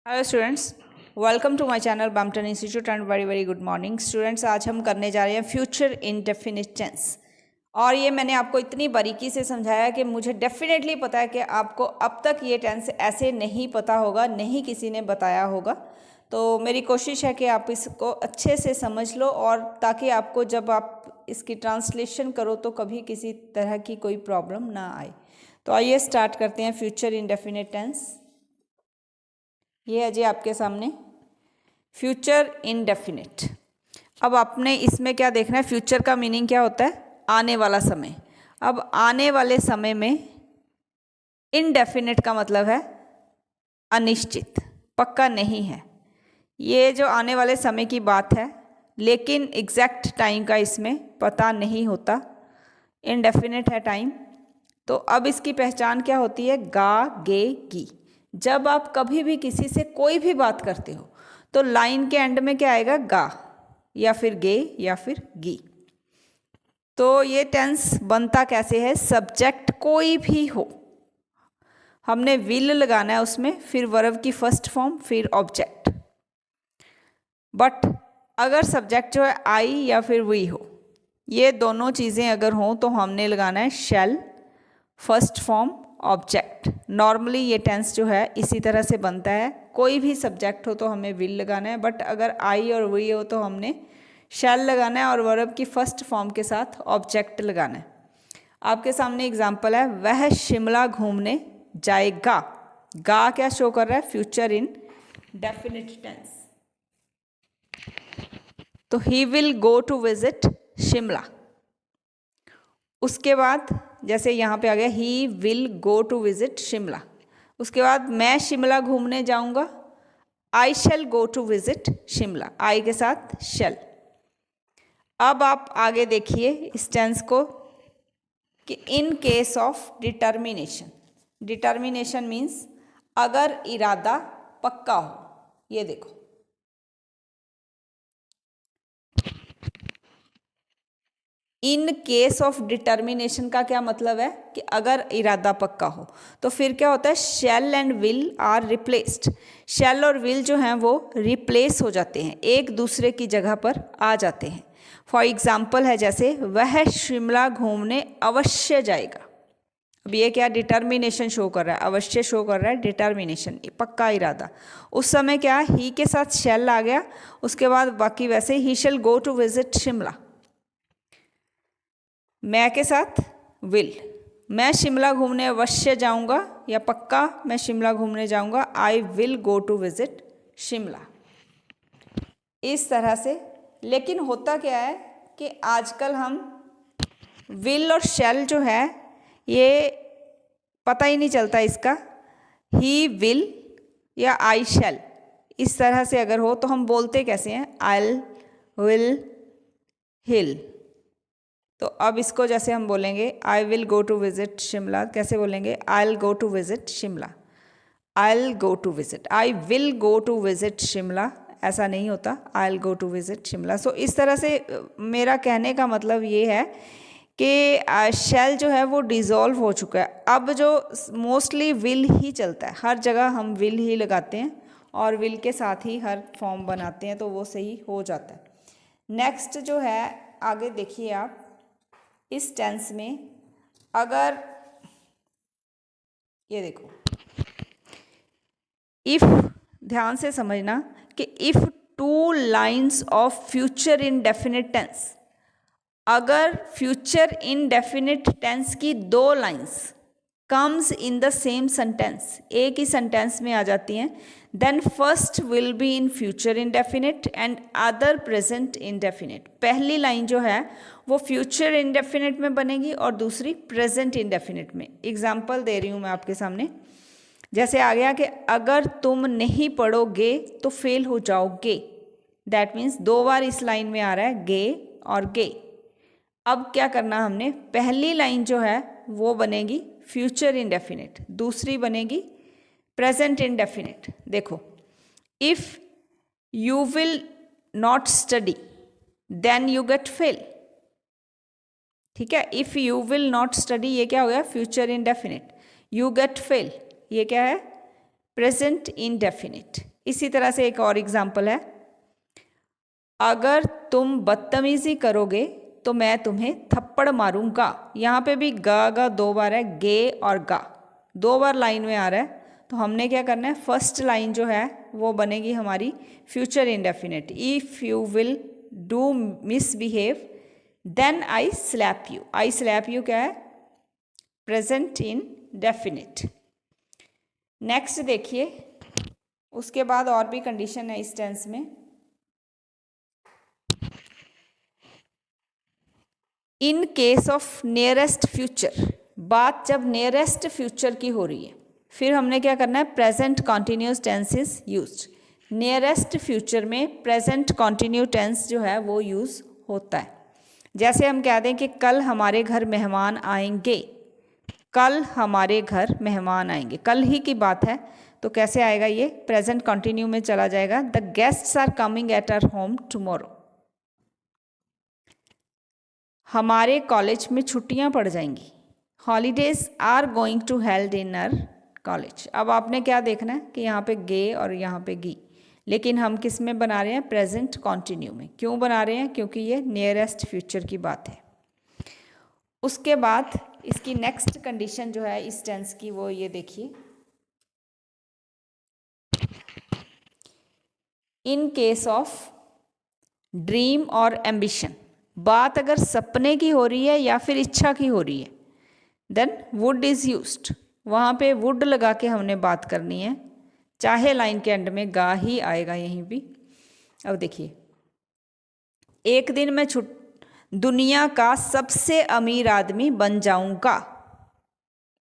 Hello students, welcome to my channel Bampton institute and very very good morning students. आज हम करने जा रहे हैं फ्यूचर इंडेफिनिट टेंस। और ये मैंने आपको इतनी बारीकी से समझाया कि मुझे डेफिनेटली पता है कि आपको अब तक ये टेंस ऐसे नहीं पता होगा, नहीं किसी ने बताया होगा। तो मेरी कोशिश है कि आप इसको अच्छे से समझ लो, और ताकि आपको जब आप इसकी ट्रांसलेशन करो तो कभी किसी तरह की कोई प्रॉब्लम ना आए। तो आइए स्टार्ट करते हैं फ्यूचर इंडेफिनिट टेंस। ये है जी आपके सामने फ्यूचर इनडेफिनिट। अब आपने इसमें क्या देखना है, फ्यूचर का मीनिंग क्या होता है? आने वाला समय। अब आने वाले समय में इनडेफिनिट का मतलब है अनिश्चित, पक्का नहीं है। ये जो आने वाले समय की बात है, लेकिन एग्जैक्ट टाइम का इसमें पता नहीं होता, इनडेफिनिट है टाइम। तो अब इसकी पहचान क्या होती है? गा, गे, गी। जब आप कभी भी किसी से कोई भी बात करते हो तो लाइन के एंड में क्या आएगा? गा या फिर गे या फिर गी। तो ये टेंस बनता कैसे है? सब्जेक्ट कोई भी हो, हमने विल लगाना है उसमें, फिर वर्ब की फर्स्ट फॉर्म, फिर ऑब्जेक्ट। बट अगर सब्जेक्ट जो है आई या फिर वी हो, ये दोनों चीज़ें अगर हों तो हमने लगाना है शैल, फर्स्ट फॉर्म, ऑब्जेक्ट। नॉर्मली ये टेंस जो है इसी तरह से बनता है। कोई भी सब्जेक्ट हो तो हमें विल लगाना है, बट अगर आई और वी हो तो हमने शैल लगाना है और वर्ब की फर्स्ट फॉर्म के साथ ऑब्जेक्ट लगाना है। आपके सामने एग्जांपल है, वह शिमला घूमने जाएगा। गा क्या शो कर रहा है? Future indefinite tense. तो he will go to visit Shimla. उसके बाद जैसे यहाँ पे आ गया, he will go to visit Shimla. उसके बाद मैं शिमला घूमने जाऊँगा, I shall go to visit Shimla, I के साथ शैल। अब आप आगे देखिए इस टेंस को कि in case of determination. Determination means अगर इरादा पक्का हो। ये देखो, इन केस ऑफ डिटर्मिनेशन का क्या मतलब है कि अगर इरादा पक्का हो तो फिर क्या होता है? शैल एंड विल आर रिप्लेस्ड। शैल और विल जो हैं वो रिप्लेस हो जाते हैं, एक दूसरे की जगह पर आ जाते हैं। फॉर एग्जाम्पल है जैसे, वह शिमला घूमने अवश्य जाएगा। अब ये क्या डिटर्मिनेशन शो कर रहा है? अवश्य शो कर रहा है डिटर्मिनेशन, पक्का इरादा। उस समय क्या, ही के साथ शैल आ गया, उसके बाद बाकी वैसे ही शैल गो टू विजिट शिमला, मैं के साथ विल। मैं शिमला घूमने अवश्य जाऊंगा या पक्का मैं शिमला घूमने जाऊंगा, I will go to visit Shimla. इस तरह से। लेकिन होता क्या है कि आजकल हम विल और शैल जो है ये पता ही नहीं चलता इसका। ही विल या आई शैल, इस तरह से अगर हो तो हम बोलते कैसे हैं? I will, hill. तो अब इसको जैसे हम बोलेंगे I will go to visit Shimla, कैसे बोलेंगे? I will go to visit Shimla, I will go to visit. I will go to visit Shimla ऐसा नहीं होता, I will go to visit Shimla. So इस तरह से मेरा कहने का मतलब ये है कि शैल जो है वो डिज़ोल्व हो चुका है। अब जो मोस्टली विल ही चलता है, हर जगह हम विल ही लगाते हैं और विल के साथ ही हर फॉर्म बनाते हैं, तो वो सही हो जाता है। नेक्स्ट जो है आगे देखिए आप, इस टेंस में अगर ये देखो, इफ, ध्यान से समझना कि if two lines of future indefinite tense, अगर फ्यूचर इंडेफिनिट टेंस की दो lines comes in the same sentence, एक ही सेंटेंस में आ जाती हैं, then first will be in future indefinite and other present indefinite. पहली लाइन जो है वो फ्यूचर इंडेफिनिट में बनेगी और दूसरी प्रेजेंट इंडेफिनिट में। एग्जाम्पल दे रही हूँ मैं आपके सामने। जैसे आ गया कि अगर तुम नहीं पढ़ोगे तो फेल हो जाओगे। दैट मीन्स दो बार इस लाइन में आ रहा है गे और गे। अब क्या करना हमने, पहली लाइन जो है वो बनेगी फ्यूचर इंडेफिनिट, दूसरी बनेगी प्रेजेंट इंडेफिनिट। देखो, if you will not study then you get fail. ठीक है, if you will not study ये क्या हो गया? Future indefinite. You get fail ये क्या है? Present indefinite. इसी तरह से एक और एग्जाम्पल है, अगर तुम बदतमीजी करोगे तो मैं तुम्हें थप्पड़ मारूंगा। यहाँ पे भी गा 2 बार है, गे और गा 2 बार लाइन में आ रहा है। तो हमने क्या करना है, फर्स्ट लाइन जो है वो बनेगी हमारी future indefinite. If you will do misbehave then I slap you. I slap you क्या है, प्रेजेंट इंडेफिनिट। नेक्स्ट देखिए, उसके बाद और भी कंडीशन है इस टेंस में। In case of nearest future, बात जब नियरेस्ट फ्यूचर की हो रही है, फिर हमने क्या करना है, present continuous tense is used. Nearest future में प्रेजेंट कॉन्टिन्यू टेंस जो है वो यूज़ होता है। जैसे हम कह दें कि कल हमारे घर मेहमान आएंगे, कल हमारे घर मेहमान आएंगे, कल ही की बात है, तो कैसे आएगा ये, प्रेजेंट कॉन्टिन्यू में चला जाएगा। The guests are coming at our home tomorrow. हमारे कॉलेज में छुट्टियां पड़ जाएंगी, holidays are going to held in our college. अब आपने क्या देखना है कि यहाँ पे गे और यहाँ पे गी, लेकिन हम किस में बना रहे हैं, प्रेजेंट कॉन्टिन्यू में। क्यों बना रहे हैं, क्योंकि ये नियरेस्ट फ्यूचर की बात है। उसके बाद इसकी नेक्स्ट कंडीशन जो है इस टेंस की, वो ये देखिए, इन केस ऑफ ड्रीम और एम्बिशन, बात अगर सपने की हो रही है या फिर इच्छा की हो रही है, देन वुड इज़ यूज्ड। वहाँ पे वुड लगा के हमने बात करनी है, चाहे लाइन के एंड में गा ही आएगा यहीं भी। अब देखिए, एक दिन मैं दुनिया का सबसे अमीर आदमी बन जाऊंगा।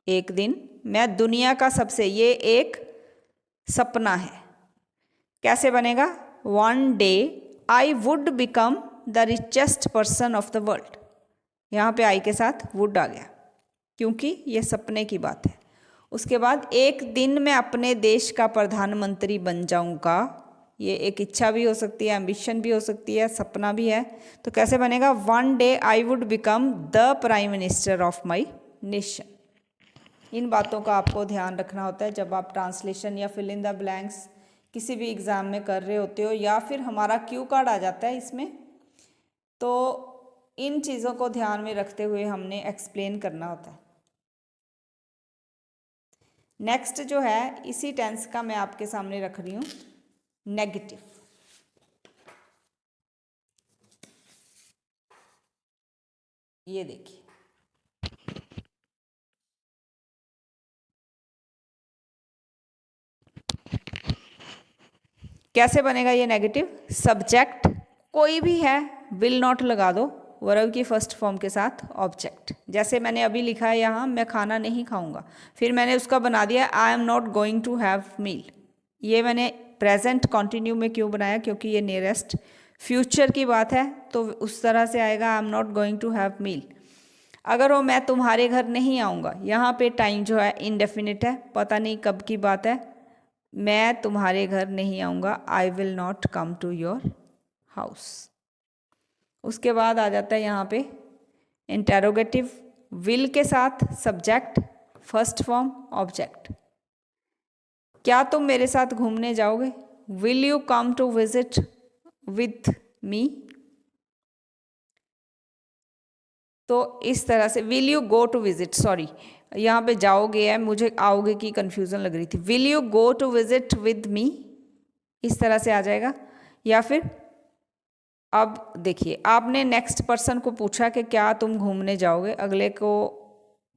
एक दिन मैं दुनिया का सबसे, ये एक सपना है, कैसे बनेगा, one day I would become the richest person of the world. यहाँ पे आई के साथ वुड आ गया क्योंकि ये सपने की बात है। उसके बाद एक दिन मैं अपने देश का प्रधानमंत्री बन जाऊंगा, ये एक इच्छा भी हो सकती है, एम्बिशन भी हो सकती है, सपना भी है। तो कैसे बनेगा, one day I would become the prime minister of my nation. इन बातों का आपको ध्यान रखना होता है जब आप ट्रांसलेशन या फिल इन द ब्लैंक्स किसी भी एग्ज़ाम में कर रहे होते हो, या फिर हमारा क्यू कार्ड आ जाता है इसमें, तो इन चीज़ों को ध्यान में रखते हुए हमने एक्सप्लेन करना होता है। नेक्स्ट जो है इसी टेंस का मैं आपके सामने रख रही हूँ, नेगेटिव। ये देखिए, कैसे बनेगा ये नेगेटिव, सब्जेक्ट कोई भी है, विल नॉट लगा दो वर्ब की फर्स्ट फॉर्म के साथ ऑब्जेक्ट। जैसे मैंने अभी लिखा है यहाँ, मैं खाना नहीं खाऊंगा, फिर मैंने उसका बना दिया I am not going to have meal. ये मैंने प्रेजेंट कॉन्टिन्यू में क्यों बनाया, क्योंकि ये नियरेस्ट फ्यूचर की बात है, तो उस तरह से आएगा I am not going to have meal. अगर वो मैं तुम्हारे घर नहीं आऊँगा, यहाँ पे टाइम जो है इनडेफिनिट है, पता नहीं कब की बात है, मैं तुम्हारे घर नहीं आऊँगा, I will not come to your house. उसके बाद आ जाता है यहाँ पे इंटेरोगेटिव, विल के साथ सब्जेक्ट फर्स्ट फॉर्म ऑब्जेक्ट। क्या तुम मेरे साथ घूमने जाओगे, will you come to visit with me. तो इस तरह से will you go to visit, sorry यहाँ पे जाओगे है, मुझे आओगे की कंफ्यूजन लग रही थी, will you go to visit with me, इस तरह से आ जाएगा। या फिर अब देखिए, आपने नेक्स्ट पर्सन को पूछा कि क्या तुम घूमने जाओगे, अगले को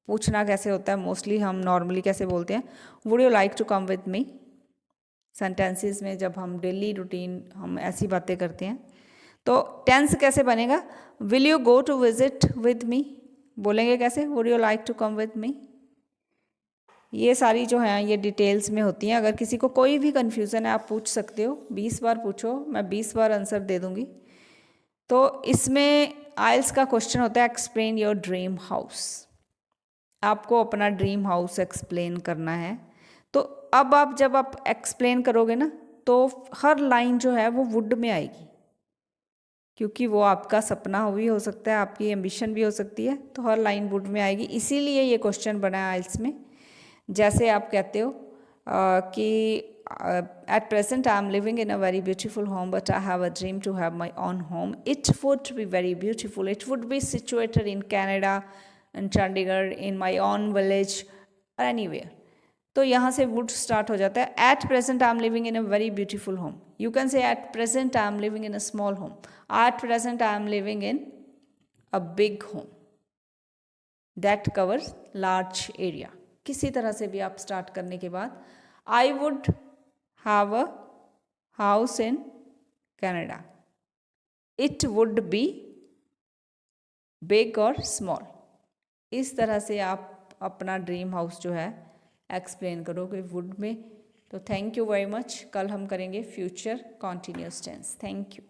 पूछना कैसे होता है, मोस्टली हम नॉर्मली कैसे बोलते हैं, would you like to come with me. Sentences में जब हम डेली रूटीन हम ऐसी बातें करते हैं, तो टेंस कैसे बनेगा, will you go to visit with me, बोलेंगे कैसे, would you like to come with me. ये सारी जो हैं ये डिटेल्स में होती हैं। अगर किसी को कोई भी कन्फ्यूज़न है आप पूछ सकते हो, 20 बार पूछो, मैं 20 बार आंसर दे दूँगी। तो इसमें आइल्स का क्वेश्चन होता है एक्सप्लेन योर ड्रीम हाउस, आपको अपना ड्रीम हाउस एक्सप्लेन करना है। तो अब आप जब आप एक्सप्लेन करोगे ना, तो हर लाइन जो है वो वुड में आएगी, क्योंकि वो आपका सपना भी हो सकता है, आपकी एम्बिशन भी हो सकती है, तो हर लाइन वुड में आएगी। इसीलिए ये क्वेश्चन बना है आइल्स में। जैसे आप कहते हो कि at present I am living in a very beautiful home, but I have a dream to have my own home. It would be very beautiful. It would be situated in Canada, in Chandigarh, in my own village, or anywhere. तो यहाँ से would start हो जाता है. At present I am living in a very beautiful home. You can say at present I am living in a small home. At present I am living in a big home that covers large area. किसी तरह से भी आप start करने के बाद I would have a house in Canada. It would be big or small. इस तरह से आप अपना ड्रीम हाउस जो है एक्सप्लेन करोगे वुड में. तो थैंक यू वेरी मच. कल हम करेंगे future continuous tense. Thank you.